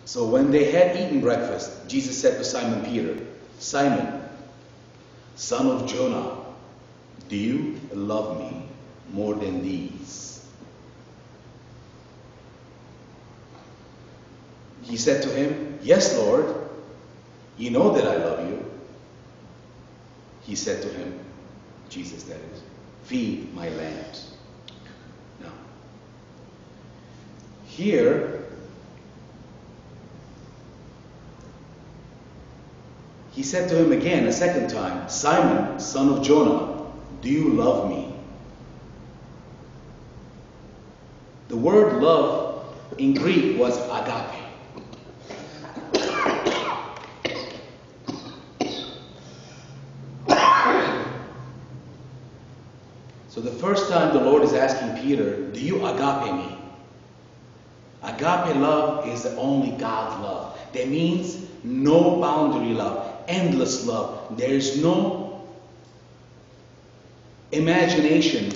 So when they had eaten breakfast, Jesus said to Simon Peter, Simon, son of Jonah, do you love me more than these? He said to him, yes, Lord, you know that I love you. He said to him, Jesus that is, feed my lambs. Now, here, he said to him again a second time, Simon, son of Jonah, do you love me? The word love in Greek was agape. So the first time the Lord is asking Peter, do you agape me? Agape love is the only God's love. That means no boundary love, endless love. There is no imagination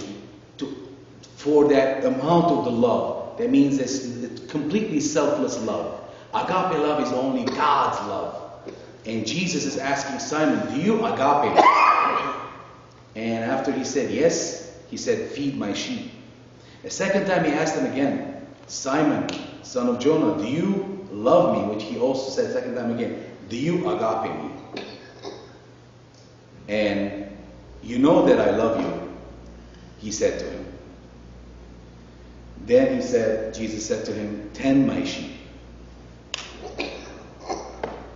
for that amount of the love. That means it's completely selfless love. Agape love is only God's love. And Jesus is asking Simon, do you agape me? And after he said yes, he said, feed my sheep. The second time he asked him again, Simon, son of Jonah, do you love me? Which he also said second time again, do you agape me? And you know that I love you, he said to him. Then Jesus said to him, tend my sheep.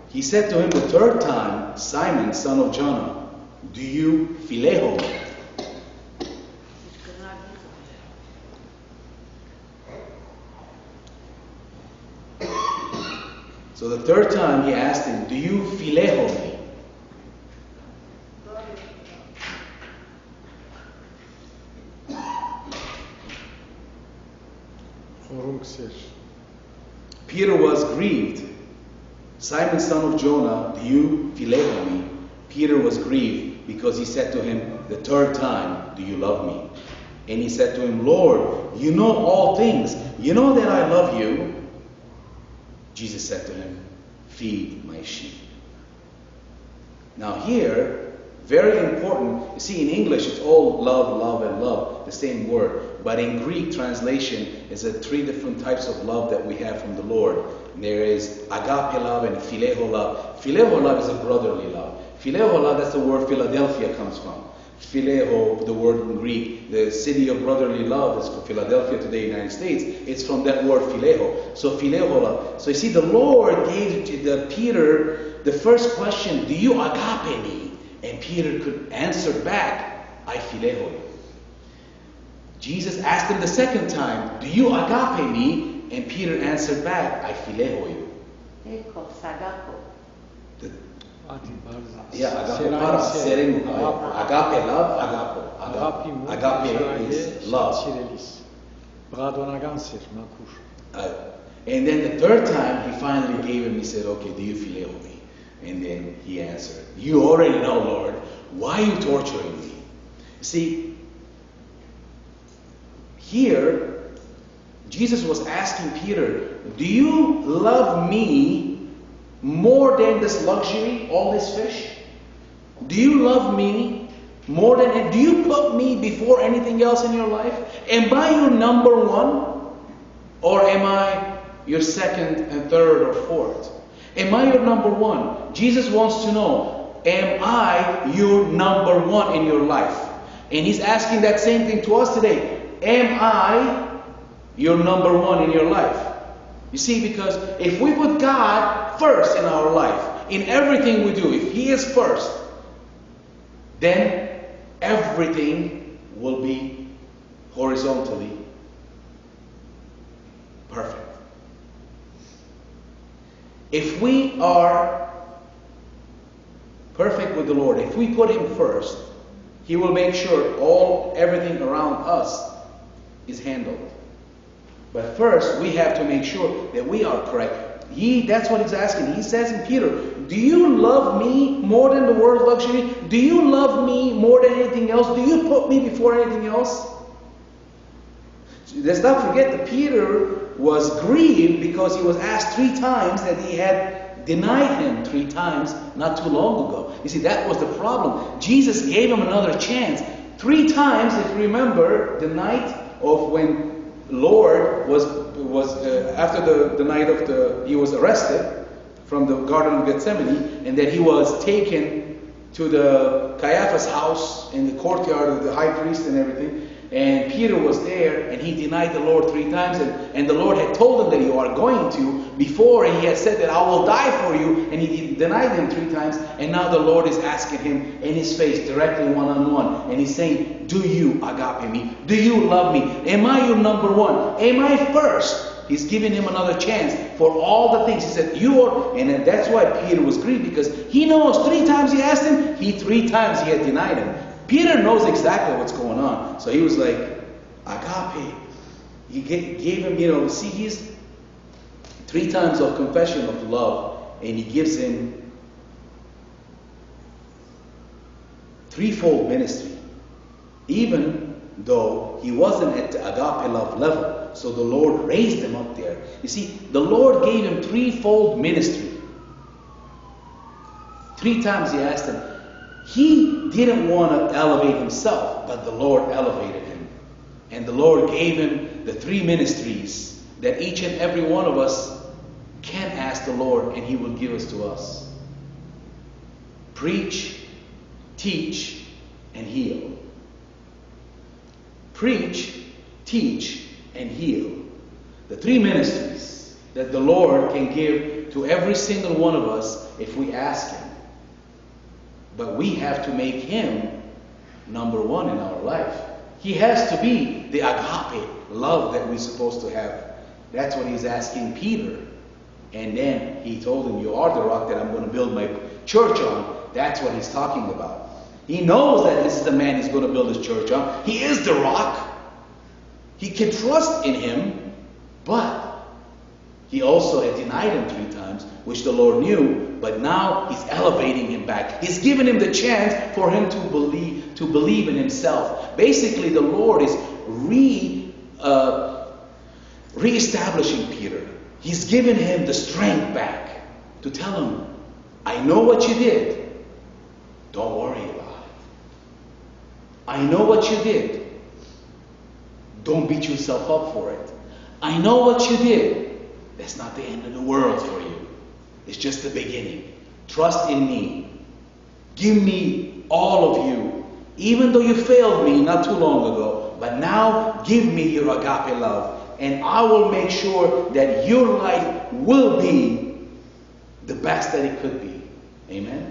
He said to him the third time, Simon, son of Jonah, do you phileo me? So the third time he asked him, do you phileo me? Peter was grieved. Simon, son of Jonah, do you phileo me? Peter was grieved because he said to him the third time, do you love me? And he said to him, Lord, you know all things. You know that I love you. Jesus said to him, feed my sheep. Now here, very important, you see in English it's all love, love, and love, the same word. But in Greek translation, it's three different types of love that we have from the Lord. There is agape love and phileo love. Phileo love is a brotherly love. Phileo love, that's the word Philadelphia comes from. Phileo, the word in Greek, the city of brotherly love is for Philadelphia today, United States. It's from that word phileo. So phileo love. So you see, the Lord gave Peter the first question, do you agape me? And Peter could answer back, I phileo you. Jesus asked him the second time, do you agape me? And Peter answered back, I phileo you. Yeah, agape love, agape is love. And then the third time he finally gave him, he said, okay, do you phileo me? And then he answered, you already know, Lord, why are you torturing me? See, here, Jesus was asking Peter, do you love me more than this luxury, all this fish? Do you love me more than, do you put me before anything else in your life? Am I your number one? Or am I your second and third or fourth? Am I your number one? Jesus wants to know, am I your number one in your life? And he's asking that same thing to us today. Am I your number one in your life? You see, because if we put God first in our life, in everything we do, if He is first, then everything will be horizontally perfect. If we are perfect with the Lord, if we put Him first, He will make sure everything around us is handled. But first, we have to make sure that we are correct. That's what he's asking. He says in Peter, do you love me more than the world's luxury? Do you love me more than anything else? Do you put me before anything else? let's not forget that Peter was grieved because he was asked 3 times that he had denied him 3 times not too long ago. You see, that was the problem. Jesus gave him another chance. 3 times, if you remember, the night of when Lord was after the night of he was arrested from the Garden of Gethsemane, and that he was taken to the Caiaphas' house in the courtyard of the high priest and everything. And Peter was there, and he denied the Lord 3 times. And the Lord had told him that you are going to before, and he had said that I will die for you. And he denied him 3 times. And now the Lord is asking him in his face, directly one-on-one. And he's saying, do you agape me? Do you love me? Am I your number one? Am I first? He's giving him another chance for all the things. He said, and that's why Peter was grieved, because he knows 3 times he asked him, 3 times he had denied him. Peter knows exactly what's going on. So he was like, agape. He gave him, he's 3 times of confession of love, and he gives him 3-fold ministry. Even though he wasn't at the agape love level. So the Lord raised him up there. You see, the Lord gave him 3-fold ministry. 3 times he asked him. He didn't want to elevate himself, but the Lord elevated him. And the Lord gave him the 3 ministries that each and every one of us can ask the Lord, and He will give us to us. Preach, teach, and heal. Preach, teach, and heal. The 3 ministries that the Lord can give to every single one of us if we ask Him. But we have to make Him number one in our life. He has to be the agape love that we're supposed to have. That's what He's asking Peter. And then He told him, you are the rock that I'm going to build my church on. That's what He's talking about. He knows that this is the man He's going to build his church on. He is the rock. He can trust in Him, but he also had denied Him 3 times, which the Lord knew, but now He's elevating him back. He's given him the chance for him to believe in himself. Basically, the Lord is reestablishing Peter. He's given him the strength back to tell him, I know what you did. Don't worry about it. I know what you did. Don't beat yourself up for it. I know what you did. That's not the end of the world for you. It's just the beginning. Trust in me. Give me all of you. Even though you failed me not too long ago, but now give me your agape love. And I will make sure that your life will be the best that it could be. Amen.